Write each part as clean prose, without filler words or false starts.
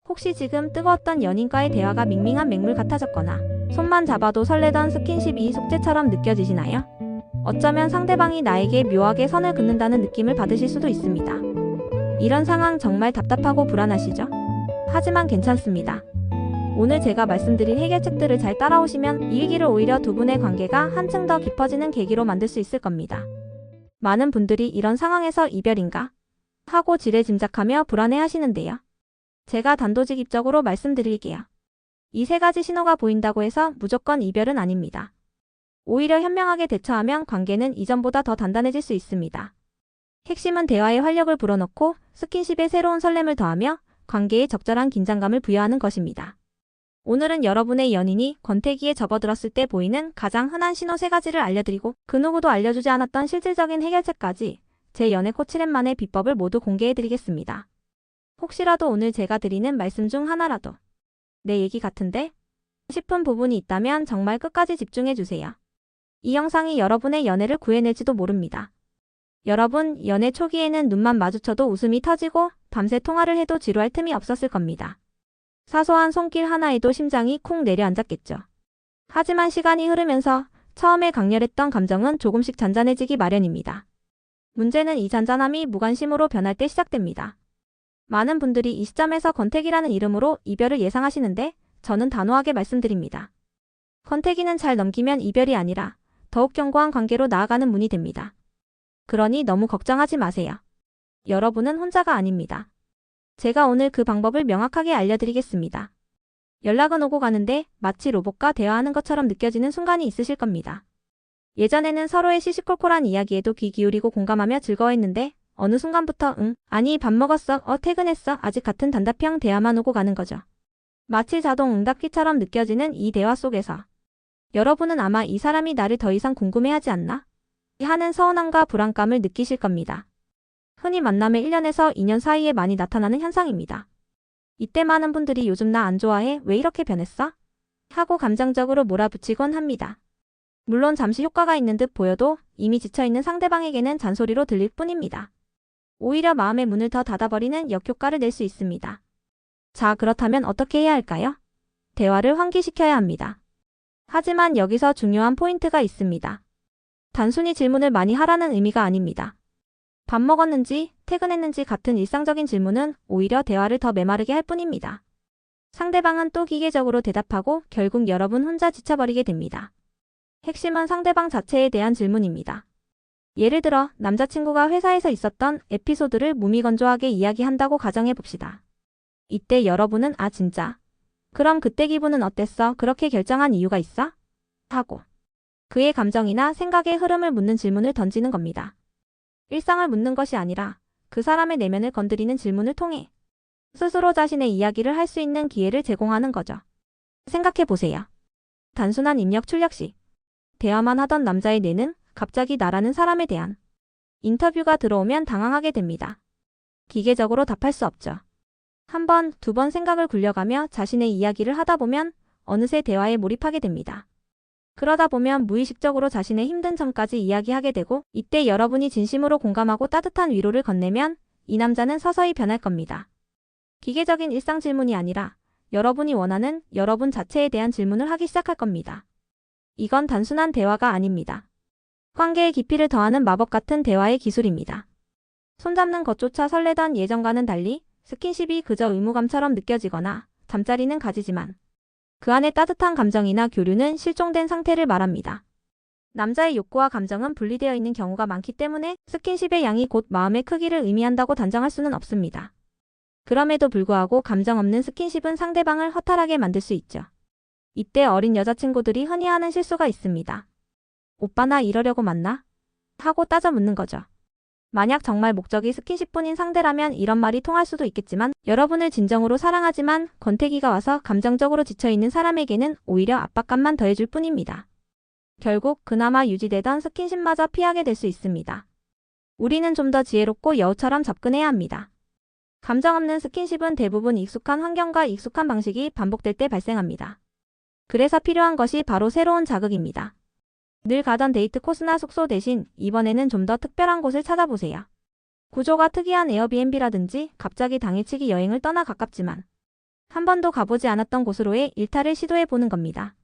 혹시 지금 뜨거웠던 연인과의 대화가 밍밍한 맹물 같아졌거나 손만 잡아도 설레던 스킨십이 속죄처럼 느껴지시나요? 어쩌면 상대방이 나에게 묘하게 선을 긋는다는 느낌을 받으실 수도 있습니다. 이런 상황 정말 답답하고 불안하시죠? 하지만 괜찮습니다. 오늘 제가 말씀드린 해결책들을 잘 따라오시면 이 위기를 오히려 두 분의 관계가 한층 더 깊어지는 계기로 만들 수 있을 겁니다. 많은 분들이 이런 상황에서 이별인가? 하고 지레짐작하며 불안해하시는데요. 제가 단도직입적으로 말씀드릴게요. 이 세 가지 신호가 보인다고 해서 무조건 이별은 아닙니다. 오히려 현명하게 대처하면 관계는 이전보다 더 단단해질 수 있습니다. 핵심은 대화에 활력을 불어넣고 스킨십에 새로운 설렘을 더하며 관계에 적절한 긴장감을 부여하는 것입니다. 오늘은 여러분의 연인이 권태기에 접어들었을 때 보이는 가장 흔한 신호 3가지를 알려드리고 그 누구도 알려주지 않았던 실질적인 해결책까지 제 연애 코치랩만의 비법을 모두 공개해드리겠습니다. 혹시라도 오늘 제가 드리는 말씀 중 하나라도 내 얘기 같은데? 싶은 부분이 있다면 정말 끝까지 집중해주세요. 이 영상이 여러분의 연애를 구해낼지도 모릅니다. 여러분, 연애 초기에는 눈만 마주쳐도 웃음이 터지고 밤새 통화를 해도 지루할 틈이 없었을 겁니다. 사소한 손길 하나에도 심장이 쿵 내려앉았겠죠. 하지만 시간이 흐르면서 처음에 강렬했던 감정은 조금씩 잔잔해지기 마련입니다. 문제는 이 잔잔함이 무관심으로 변할 때 시작됩니다. 많은 분들이 이 시점에서 권태기라는 이름으로 이별을 예상하시는데 저는 단호하게 말씀드립니다. 권태기는 잘 넘기면 이별이 아니라 더욱 견고한 관계로 나아가는 문이 됩니다. 그러니 너무 걱정하지 마세요. 여러분은 혼자가 아닙니다. 제가 오늘 그 방법을 명확하게 알려드리겠습니다. 연락은 오고 가는데 마치 로봇과 대화하는 것처럼 느껴지는 순간이 있으실 겁니다. 예전에는 서로의 시시콜콜한 이야기에도 귀 기울이고 공감하며 즐거워했는데 어느 순간부터 응, 아니 밥 먹었어, 퇴근했어, 아직 같은 단답형 대화만 오고 가는 거죠. 마치 자동 응답기처럼 느껴지는 이 대화 속에서 여러분은 아마 이 사람이 나를 더 이상 궁금해하지 않나? 하는 서운함과 불안감을 느끼실 겁니다. 흔히 만남의 1년에서 2년 사이에 많이 나타나는 현상입니다. 이때 많은 분들이 요즘 나 안 좋아해? 왜 이렇게 변했어? 하고 감정적으로 몰아붙이곤 합니다. 물론 잠시 효과가 있는 듯 보여도 이미 지쳐있는 상대방에게는 잔소리로 들릴 뿐입니다. 오히려 마음의 문을 더 닫아버리는 역효과를 낼 수 있습니다. 자, 그렇다면 어떻게 해야 할까요? 대화를 환기시켜야 합니다. 하지만 여기서 중요한 포인트가 있습니다. 단순히 질문을 많이 하라는 의미가 아닙니다. 밥 먹었는지, 퇴근했는지 같은 일상적인 질문은 오히려 대화를 더 메마르게 할 뿐입니다. 상대방은 또 기계적으로 대답하고 결국 여러분 혼자 지쳐버리게 됩니다. 핵심은 상대방 자체에 대한 질문입니다. 예를 들어 남자친구가 회사에서 있었던 에피소드를 무미건조하게 이야기한다고 가정해봅시다. 이때 여러분은 아 진짜? 그럼 그때 기분은 어땠어? 그렇게 결정한 이유가 있어? 하고 그의 감정이나 생각의 흐름을 묻는 질문을 던지는 겁니다. 일상을 묻는 것이 아니라 그 사람의 내면을 건드리는 질문을 통해 스스로 자신의 이야기를 할 수 있는 기회를 제공하는 거죠. 생각해보세요. 단순한 입력 출력식. 대화만 하던 남자의 뇌는 갑자기 나라는 사람에 대한 인터뷰가 들어오면 당황하게 됩니다. 기계적으로 답할 수 없죠. 한 번, 두 번 생각을 굴려가며 자신의 이야기를 하다 보면 어느새 대화에 몰입하게 됩니다. 그러다 보면 무의식적으로 자신의 힘든 점까지 이야기하게 되고 이때 여러분이 진심으로 공감하고 따뜻한 위로를 건네면 이 남자는 서서히 변할 겁니다. 기계적인 일상 질문이 아니라 여러분이 원하는 여러분 자체에 대한 질문을 하기 시작할 겁니다. 이건 단순한 대화가 아닙니다. 관계의 깊이를 더하는 마법 같은 대화의 기술입니다. 손잡는 것조차 설레던 예전과는 달리 스킨십이 그저 의무감처럼 느껴지거나 잠자리는 가지지만 그 안에 따뜻한 감정이나 교류는 실종된 상태를 말합니다. 남자의 욕구와 감정은 분리되어 있는 경우가 많기 때문에 스킨십의 양이 곧 마음의 크기를 의미한다고 단정할 수는 없습니다. 그럼에도 불구하고 감정 없는 스킨십은 상대방을 허탈하게 만들 수 있죠. 이때 어린 여자친구들이 흔히 하는 실수가 있습니다. 오빠 나 이러려고 만나? 하고 따져 묻는 거죠. 만약 정말 목적이 스킨십뿐인 상대라면 이런 말이 통할 수도 있겠지만 여러분을 진정으로 사랑하지만 권태기가 와서 감정적으로 지쳐있는 사람에게는 오히려 압박감만 더해줄 뿐입니다. 결국 그나마 유지되던 스킨십마저 피하게 될 수 있습니다. 우리는 좀 더 지혜롭고 여우처럼 접근해야 합니다. 감정 없는 스킨십은 대부분 익숙한 환경과 익숙한 방식이 반복될 때 발생합니다. 그래서 필요한 것이 바로 새로운 자극입니다. 늘 가던 데이트 코스나 숙소 대신 이번에는 좀 더 특별한 곳을 찾아보세요. 구조가 특이한 에어비앤비라든지 갑자기 당일치기 여행을 떠나 가깝지만 한 번도 가보지 않았던 곳으로의 일탈을 시도해 보는 겁니다.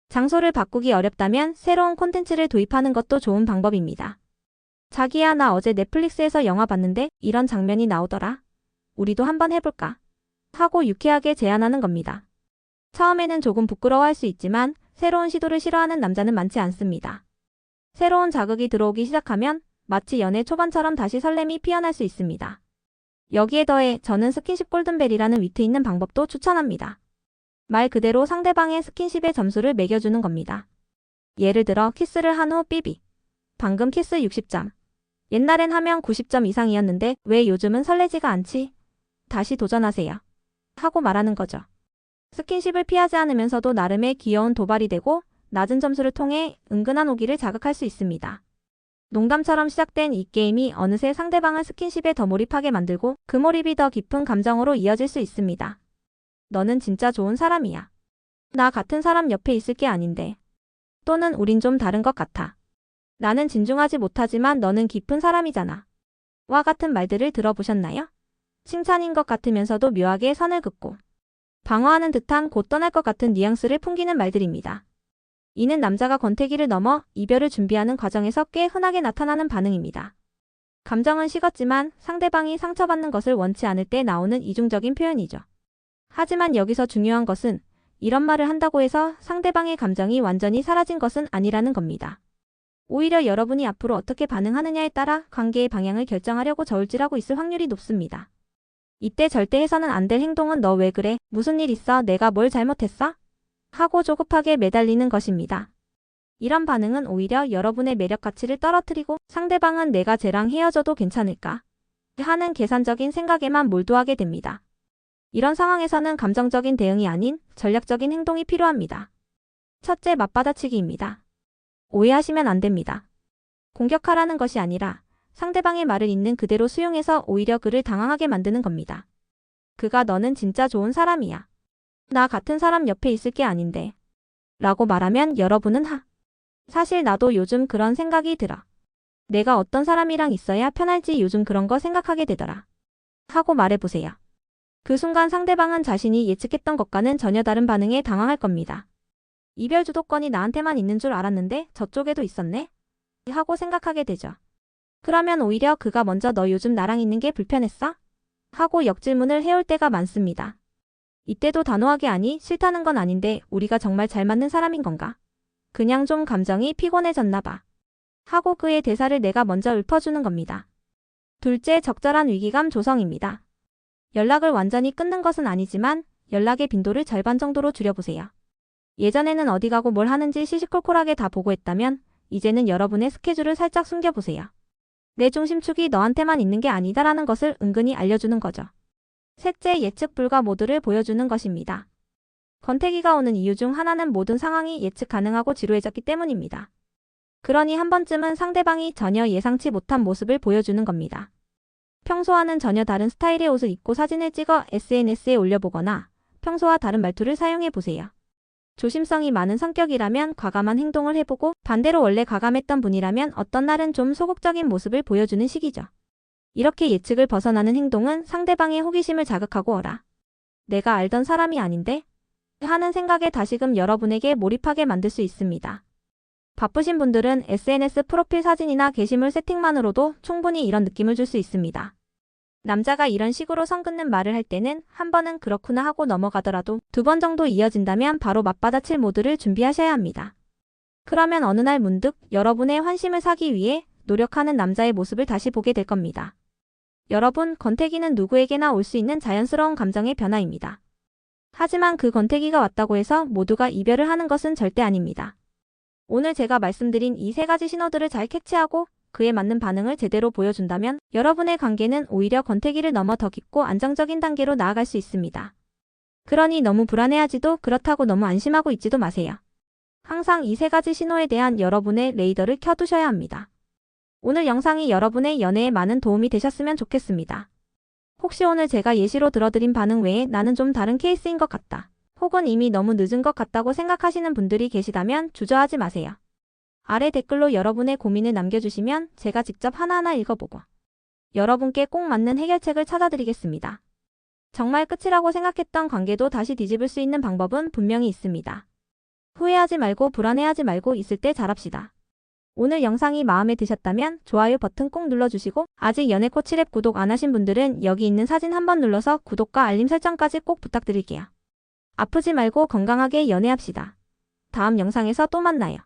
장소를 바꾸기 어렵다면 새로운 콘텐츠를 도입하는 것도 좋은 방법입니다. 자기야, 나 어제 넷플릭스에서 영화 봤는데 이런 장면이 나오더라. 우리도 한번 해볼까? 하고 유쾌하게 제안하는 겁니다. 처음에는 조금 부끄러워할 수 있지만 새로운 시도를 싫어하는 남자는 많지 않습니다. 새로운 자극이 들어오기 시작하면 마치 연애 초반처럼 다시 설렘이 피어날 수 있습니다. 여기에 더해 저는 스킨십 골든벨이라는 위트 있는 방법도 추천합니다. 말 그대로 상대방의 스킨십에 점수를 매겨주는 겁니다. 예를 들어 키스를 한 후 삐비. 방금 키스 60점. 옛날엔 하면 90점 이상이었는데 왜 요즘은 설레지가 않지? 다시 도전하세요. 하고 말하는 거죠. 스킨십을 피하지 않으면서도 나름의 귀여운 도발이 되고 낮은 점수를 통해 은근한 오기를 자극할 수 있습니다. 농담처럼 시작된 이 게임이 어느새 상대방을 스킨십에 더 몰입하게 만들고 그 몰입이 더 깊은 감정으로 이어질 수 있습니다. 너는 진짜 좋은 사람이야. 나 같은 사람 옆에 있을 게 아닌데. 또는 우린 좀 다른 것 같아. 나는 진중하지 못하지만 너는 깊은 사람이잖아. 와 같은 말들을 들어보셨나요? 칭찬인 것 같으면서도 묘하게 선을 긋고 방어하는 듯한 곧 떠날 것 같은 뉘앙스를 풍기는 말들입니다. 이는 남자가 권태기를 넘어 이별을 준비하는 과정에서 꽤 흔하게 나타나는 반응입니다. 감정은 식었지만 상대방이 상처받는 것을 원치 않을 때 나오는 이중적인 표현이죠. 하지만 여기서 중요한 것은 이런 말을 한다고 해서 상대방의 감정이 완전히 사라진 것은 아니라는 겁니다. 오히려 여러분이 앞으로 어떻게 반응하느냐에 따라 관계의 방향을 결정하려고 저울질하고 있을 확률이 높습니다. 이때 절대 해서는 안 될 행동은 너 왜 그래? 무슨 일 있어? 내가 뭘 잘못했어? 하고 조급하게 매달리는 것입니다. 이런 반응은 오히려 여러분의 매력 가치를 떨어뜨리고 상대방은 내가 쟤랑 헤어져도 괜찮을까? 하는 계산적인 생각에만 몰두하게 됩니다. 이런 상황에서는 감정적인 대응이 아닌 전략적인 행동이 필요합니다. 첫째, 맞받아치기입니다. 오해하시면 안 됩니다. 공격하라는 것이 아니라 상대방의 말을 있는 그대로 수용해서 오히려 그를 당황하게 만드는 겁니다. 그가 너는 진짜 좋은 사람이야. 나 같은 사람 옆에 있을 게 아닌데. 라고 말하면 여러분은 사실 나도 요즘 그런 생각이 들어. 내가 어떤 사람이랑 있어야 편할지 요즘 그런 거 생각하게 되더라. 하고 말해보세요. 그 순간 상대방은 자신이 예측했던 것과는 전혀 다른 반응에 당황할 겁니다. 이별 주도권이 나한테만 있는 줄 알았는데 저쪽에도 있었네? 하고 생각하게 되죠. 그러면 오히려 그가 먼저 너 요즘 나랑 있는 게 불편했어? 하고 역질문을 해올 때가 많습니다. 이때도 단호하게 아니, 싫다는 건 아닌데 우리가 정말 잘 맞는 사람인 건가? 그냥 좀 감정이 피곤해졌나 봐. 하고 그의 대사를 내가 먼저 읊어주는 겁니다. 둘째, 적절한 위기감 조성입니다. 연락을 완전히 끊는 것은 아니지만 연락의 빈도를 절반 정도로 줄여보세요. 예전에는 어디 가고 뭘 하는지 시시콜콜하게 다 보고했다면 이제는 여러분의 스케줄을 살짝 숨겨보세요. 내 중심축이 너한테만 있는 게 아니다라는 것을 은근히 알려주는 거죠. 셋째, 예측 불가 모드를 보여주는 것입니다. 권태기가 오는 이유 중 하나는 모든 상황이 예측 가능하고 지루해졌기 때문입니다. 그러니 한 번쯤은 상대방이 전혀 예상치 못한 모습을 보여주는 겁니다. 평소와는 전혀 다른 스타일의 옷을 입고 사진을 찍어 SNS에 올려보거나 평소와 다른 말투를 사용해보세요. 조심성이 많은 성격이라면 과감한 행동을 해보고 반대로 원래 과감했던 분이라면 어떤 날은 좀 소극적인 모습을 보여주는 시기죠. 이렇게 예측을 벗어나는 행동은 상대방의 호기심을 자극하고 내가 알던 사람이 아닌데? 하는 생각에 다시금 여러분에게 몰입하게 만들 수 있습니다. 바쁘신 분들은 SNS 프로필 사진이나 게시물 세팅만으로도 충분히 이런 느낌을 줄 수 있습니다. 남자가 이런 식으로 선 긋는 말을 할 때는 한 번은 그렇구나 하고 넘어가더라도 2번 정도 이어진다면 바로 맞받아칠 모드를 준비하셔야 합니다. 그러면 어느 날 문득 여러분의 환심을 사기 위해 노력하는 남자의 모습을 다시 보게 될 겁니다. 여러분, 권태기는 누구에게나 올 수 있는 자연스러운 감정의 변화입니다. 하지만 그 권태기가 왔다고 해서 모두가 이별을 하는 것은 절대 아닙니다. 오늘 제가 말씀드린 이 3가지 신호들을 잘 캐치하고 그에 맞는 반응을 제대로 보여준다면 여러분의 관계는 오히려 권태기를 넘어 더 깊고 안정적인 단계로 나아갈 수 있습니다. 그러니 너무 불안해하지도 그렇다고 너무 안심하고 있지도 마세요. 항상 이 3가지 신호에 대한 여러분의 레이더를 켜두셔야 합니다. 오늘 영상이 여러분의 연애에 많은 도움이 되셨으면 좋겠습니다. 혹시 오늘 제가 예시로 들어드린 반응 외에 나는 좀 다른 케이스인 것 같다. 혹은 이미 너무 늦은 것 같다고 생각하시는 분들이 계시다면 주저하지 마세요. 아래 댓글로 여러분의 고민을 남겨주시면 제가 직접 하나하나 읽어보고 여러분께 꼭 맞는 해결책을 찾아드리겠습니다. 정말 끝이라고 생각했던 관계도 다시 뒤집을 수 있는 방법은 분명히 있습니다. 후회하지 말고 불안해하지 말고 있을 때 잘합시다. 오늘 영상이 마음에 드셨다면 좋아요 버튼 꼭 눌러주시고 아직 연애코치랩 구독 안 하신 분들은 여기 있는 사진 한번 눌러서 구독과 알림 설정까지 꼭 부탁드릴게요. 아프지 말고 건강하게 연애합시다. 다음 영상에서 또 만나요.